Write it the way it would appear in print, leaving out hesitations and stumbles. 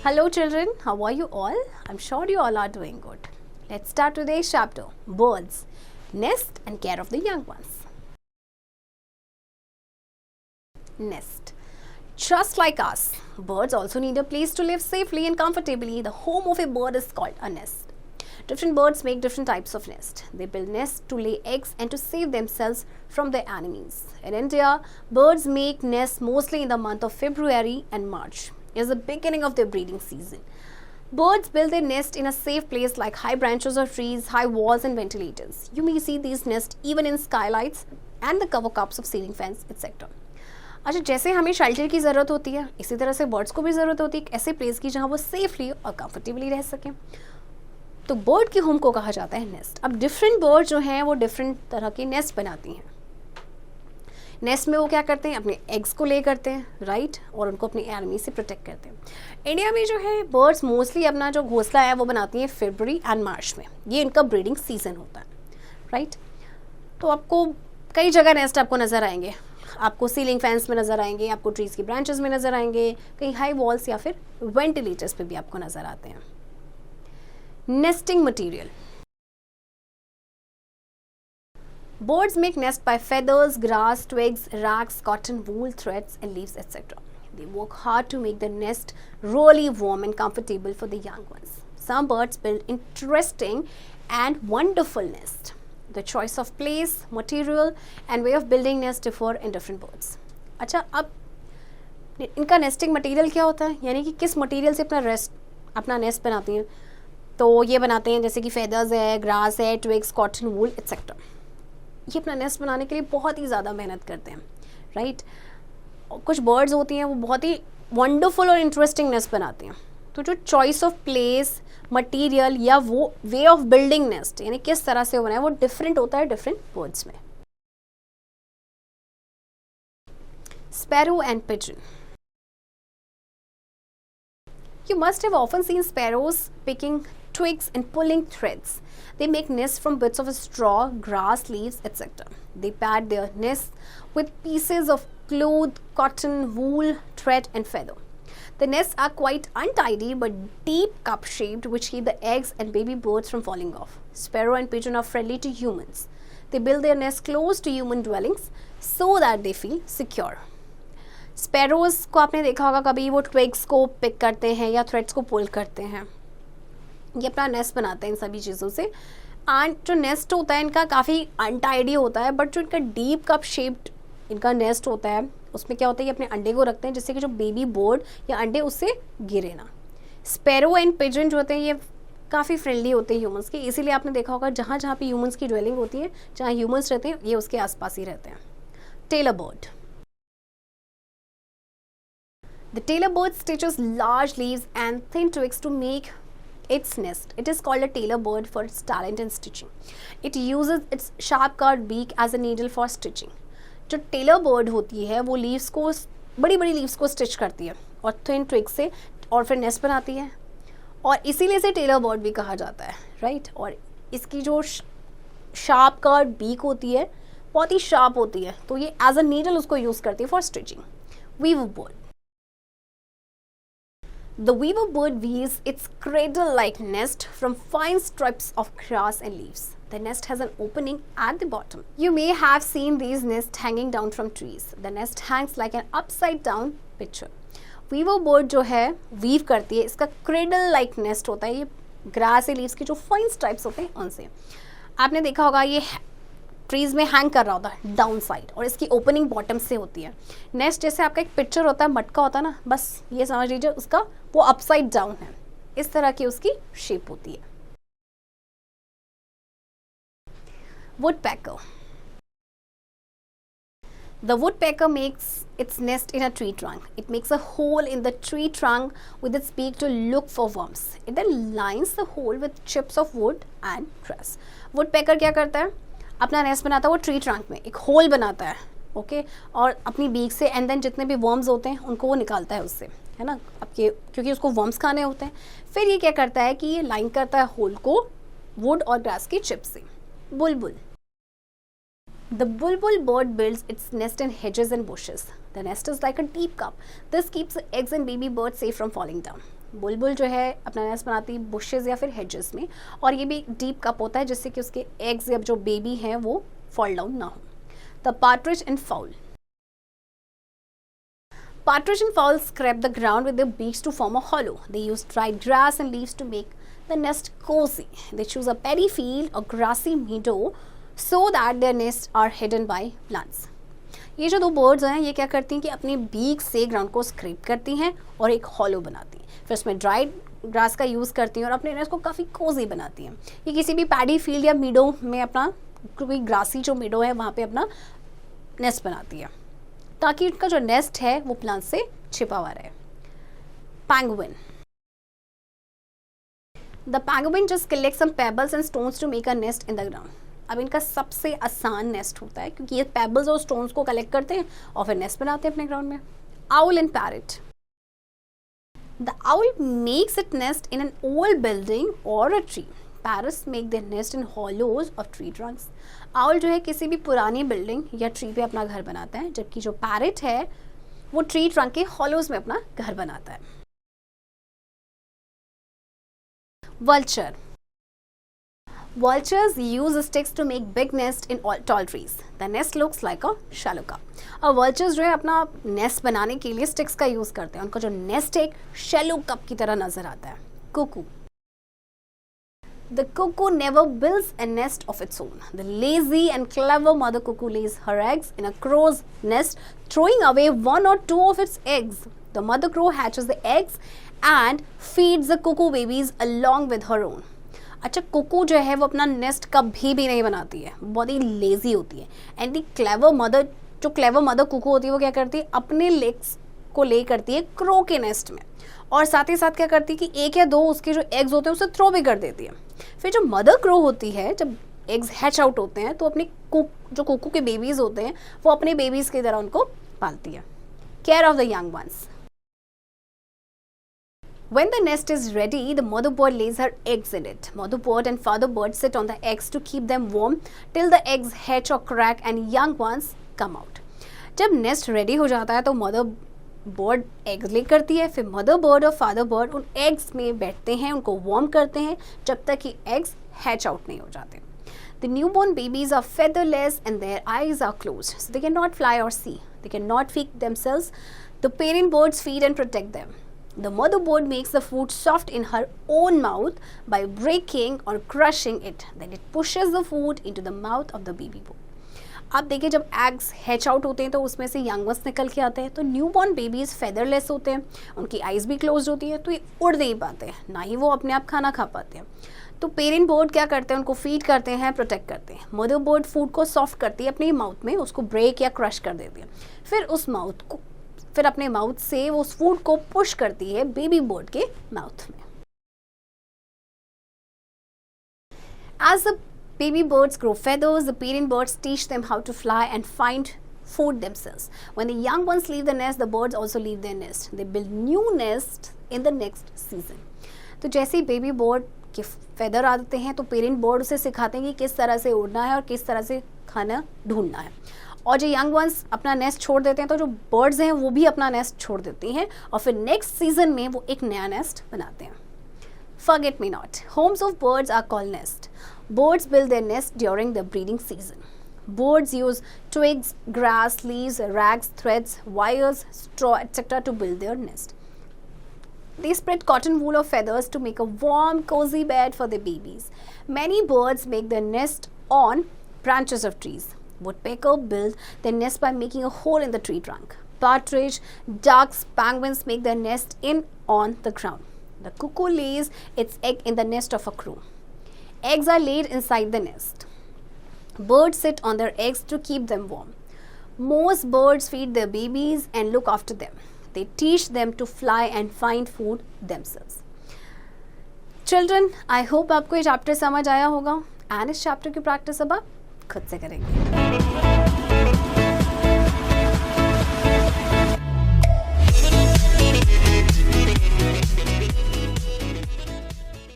Hello children, how are you all? I'm sure you all are doing good. Let's start today's chapter, birds, nest and care of the young ones. Nest. Just like us, birds also need a place to live safely and comfortably. The home of a bird is called a nest. Different birds make different types of nest. They build nests to lay eggs and to save themselves from their enemies. In India, birds make nests mostly in the month of February and March. It is the beginning of their breeding season. Birds build their nest in a safe place like high branches of trees, high walls and ventilators. You may see these nests even in skylights and the cover cups of ceiling fans, etc. अच्छा, जैसे हमें shelter की ज़रूरत होती है, इसी तरह से बर्ड्स को भी ज़रूरत होती है एक ऐसे प्लेस की जहाँ वो सेफली और कंफर्टेबली रह सकें. तो बर्ड की होम को कहा जाता है नेस्ट. अब डिफरेंट बर्ड जो हैं वो डिफरेंट तरह के नेस्ट बनाती हैं. नेस्ट में वो क्या करते हैं, अपने एग्स को ले करते हैं, राइट, और उनको अपनी एनिमी से प्रोटेक्ट करते हैं. इंडिया में जो है बर्ड्स मोस्टली अपना जो घोंसला है वो बनाती हैं फरवरी एंड मार्च में. ये इनका ब्रीडिंग सीजन होता है, राइट. तो आपको कई जगह नेस्ट आपको नज़र आएंगे. आपको सीलिंग फैंस में नज़र आएंगे, आपको ट्रीज़ की ब्रांचेस में नज़र आएंगे, कहीं हाई वॉल्स या फिर वेंटिलेटर्स पे भी आपको नज़र आते हैं. Nesting material. Birds make nest by feathers, grass, twigs, rags, cotton, wool, threads and leaves, etc. They work hard to make the nest really warm and comfortable for the young ones. Some birds build interesting and wonderful nests. The choice of place, material and way of building nest differ in different birds. अच्छा, अब इनका nesting material क्या होता है, यानी कि किस material से अपना नेस्ट बनाती हैं. तो ये बनाते हैं जैसे कि फेदर्स है, ग्रास है, ट्विग्स, कॉटन, वूल एक्सेट्रा. ये अपना नेस्ट बनाने के लिए बहुत ही ज़्यादा मेहनत करते हैं, राइट. कुछ बर्ड्स होती हैं वो बहुत ही वंडरफुल और इंटरेस्टिंग नेस्ट बनाती हैं. तो जो चॉइस ऑफ प्लेस, मटेरियल या वो वे ऑफ बिल्डिंग नेस्ट यानी किस तरह से बनाए वो डिफरेंट होता है डिफरेंट बर्ड्स में. Sparrow and pigeon. You must have often seen sparrows picking twigs and pulling threads. They make nests from bits of straw, grass, leaves, etc. They pad their nests with pieces of cloth, cotton, wool, thread and feather. The nests are quite untidy but deep cup-shaped which keep the eggs and baby birds from falling off. Sparrow and pigeon are friendly to humans. They build their nests close to human dwellings so that they feel secure. Sparrows को आपने देखा होगा कभी, वो twigs को pick करते हैं या थ्रेड्स को पुल करते हैं. ये अपना नेस्ट बनाते हैं इन सभी चीज़ों से. एंड जो नेस्ट होता है इनका काफ़ी अनटाइडी होता है, बट जो इनका डीप कप शेप्ड इनका नेस्ट होता है उसमें क्या होता है, ये अपने अंडे को रखते हैं जिससे कि जो बेबी बर्ड या अंडे उससे गिरे ना. स्पैरो एंड पिजन जो होते हैं ये काफ़ी फ्रेंडली होते हैं ह्यूमंस के, इसीलिए आपने देखा होगा जहाँ जहाँ पे ह्यूमंस की ड्वेलिंग होती है, जहाँ ह्यूमंस रहते हैं ये उसके आसपास ही रहते हैं. Tailor bird. The tailor bird stitches large leaves and thin twigs to make its nest. It is called a tailor bird for its talent in stitching. It uses its sharp curved beak as a needle for stitching. जो tailor bird होती है वो leaves को, बड़ी बड़ी leaves को stitch करती है और थिन ट्विग से, और फिर नेस्ट बनाती है, और इसीलिए इसे टेलर बर्ड भी कहा जाता है, राइट. और इसकी जो शार्प कर्व्ड बीक होती है बहुत ही शार्प होती है, तो ये एज अ नीडल उसको यूज़ करती है for stitching. Weaver bird. The weaver bird weaves its cradle-like nest from fine strips of grass and leaves. The nest has an opening at the bottom. You may have seen these nests hanging down from trees. The nest hangs like an upside-down picture. Weaver bird जो है weave करती है, इसका cradle-like nest होता है, ये grass या leaves की जो fine stripes होते हैं उनसे. आपने देखा होगा ये ट्रीज़ में हैंग कर रहा होता है डाउन साइड, और इसकी ओपनिंग बॉटम से होती है. नेस्ट जैसे आपका एक पिक्चर होता है, मटका होता है ना, बस ये समझ लीजिए उसका वो अपसाइड डाउन है, इस तरह की उसकी शेप होती है. Woodpecker. The woodpecker makes its nest in a tree trunk. It makes a hole in the tree trunk with its beak to look for worms. It then lines the hole with chips of wood and grass. Woodpecker क्या करता है, अपना nest बनाता है वो tree trunk में, एक whole बनाता है, ओके, और अपनी बीक से एंड देन जितने भी वर्म्स होते हैं उनको वो निकालता है उससे, है ना, आपके, क्योंकि उसको वर्म्स खाने होते हैं. फिर ये क्या करता है कि ये लाइन करता है होल को वुड और ग्रास की चिप से. बुलबुल. The bulbul bird builds its nest in hedges and bushes. The nest is like a deep cup. This keeps the eggs and baby birds safe from falling down. बुलबुल जो है अपना nest बनाती है bushes या फिर hedges में, और ये भी डीप कप होता है जिससे कि उसके एग्स या जो बेबी हैं वो फॉल डाउन ना हो। The partridge and foul. Partridge and fowl scrape the ground with their beaks to form a hollow. They use dried grass and leaves to make the nest cozy. They choose a paddy field or grassy meadow so that their nests are hidden by plants. ये जो दो birds हैं ये क्या करती हैं कि अपने बीक से ग्राउंड को स्क्रैप करती हैं और एक हॉलो बनाती हैं, फिर उसमें ड्राइड ग्रास का यूज़ करती हैं और अपने नेस्ट को काफ़ी कोजी बनाती हैं। ये किसी भी पैडी फील्ड या मीडो में अपना कोई ग्रासी जो मीडो है वहाँ पे अपना नेस्ट बनाती है ताकि उनका जो नेस्ट है वो प्लांट से छिपा हुआ रहे। Penguin. The penguin just collects some pebbles and stones to make a nest in the ground. अब इनका सबसे आसान नेस्ट होता है क्योंकि ये पेबल्स और स्टोन्स को कलेक्ट करते हैं और फिर नेस्ट बनाते हैं अपने ग्राउंड में। Owl and parrot. The owl makes its nest in an old building or a tree. Parrots make their nest in hollows of tree trunks. Owl जो है किसी भी पुरानी बिल्डिंग या ट्री पे अपना घर बनाता है, जबकि जो पैरट है वो ट्री ट्रंक के हॉलोज में अपना घर बनाता है। Vulture. Vultures use sticks to make big nest in tall trees. The nest looks like a shallow cup. अब vultures जो है अपना नेस्ट बनाने के लिए स्टिक्स का यूज करते हैं। उनका जो नेस्ट एक शैलो कप की तरह नजर आता है। Cuckoo. The cuckoo never builds a nest of its own. The lazy and clever mother cuckoo lays her eggs in a crow's nest, throwing away one or two of its eggs. The mother crow hatches the eggs and feeds the cuckoo babies along with her own. अच्छा, कुकू जो है वो अपना nest कभी भी नहीं बनाती है, बहुत ही लेजी होती है। एंड दी क्लेवर मदर, जो क्लेवर मदर कुकू होती है वो क्या करती है, अपने लेग्स को ले करती है क्रो के नेस्ट में, और साथ ही साथ क्या करती है कि एक या दो उसके जो एग्स होते हैं उसे थ्रो भी कर देती है। फिर जो मदर क्रो होती है, जब एग्स हैच आउट होते हैं तो अपने जो कुकू के बेबीज होते हैं वो अपने बेबीज की तरह उनको पालती है। Care of the young ones. When the nest is ready, the mother bird lays her eggs in it. Mother bird and father bird sit on the eggs to keep them warm till the eggs hatch or crack and young ones come out. जब nest ready हो जाता है तो mother bird eggs ले करती है, फिर mother bird और फादर बर्ड उन एग्स में बैठते हैं, उनको वार्म करते हैं जब तक कि एग्स हैच आउट नहीं हो जाते। The newborn babies are featherless and their eyes are closed, so they cannot fly or see. They cannot feed themselves. The parent birds feed and protect them. The mother bird makes the food soft in her own mouth by breaking or crushing it. Then it pushes the food into the mouth of the baby bird. अब देखिए, जब eggs hatch out होते हैं तो उसमें से young ones निकल के आते हैं। तो न्यूबॉर्न बेबीज फेदरलेस होते हैं, उनकी आइज़ भी क्लोज होती है, तो ये उड़ नहीं पाते हैं, ना ही वो अपने आप खाना खा पाते हैं। तो पेरेंट बर्ड क्या करते हैं, उनको फीड करते हैं, प्रोटेक्ट करते हैं। मदर बर्ड फूड को सॉफ्ट करती है अपने माउथ में, उसको ब्रेक या क्रश कर देती है, फिर अपने माउथ से वो उस फूड को पुश करती है बेबी बर्ड के माउथ में। As the baby birds grow feathers, the parent birds teach them how to fly and find food themselves. When the young ones leave the nest, the birds also leave their nest. They build new nests in the next season. तो जैसे ही baby bird के feather आते हैं तो parent bird उसे सिखाते हैं कि किस तरह से उड़ना है और किस तरह से खाना ढूंढना है। और जो यंग वंस अपना नेस्ट छोड़ देते हैं तो जो बर्ड्स हैं वो भी अपना नेस्ट छोड़ देती हैं और फिर नेक्स्ट सीजन में वो एक नया नेस्ट बनाते हैं। Forget me not. Homes of birds are called nests. Birds build their nest during the breeding season. Birds use twigs, grass, leaves, rags, threads, wires, straw, etc. to build their nest. They spread cotton wool or feathers to make a warm, cozy bed for their babies. Many birds make their nest on branches of trees. Woodpecker build their nest by making a hole in the tree trunk. Partridge, ducks, penguins make their nest on the ground. The cuckoo lays its egg in the nest of a crow. Eggs are laid inside the nest. Birds sit on their eggs to keep them warm. Most birds feed their babies and look after them. They teach them to fly and find food themselves. Children, I hope आपको ये chapter समझ आया होगा, and इस chapter की practice अब आप खुद से करेंगे।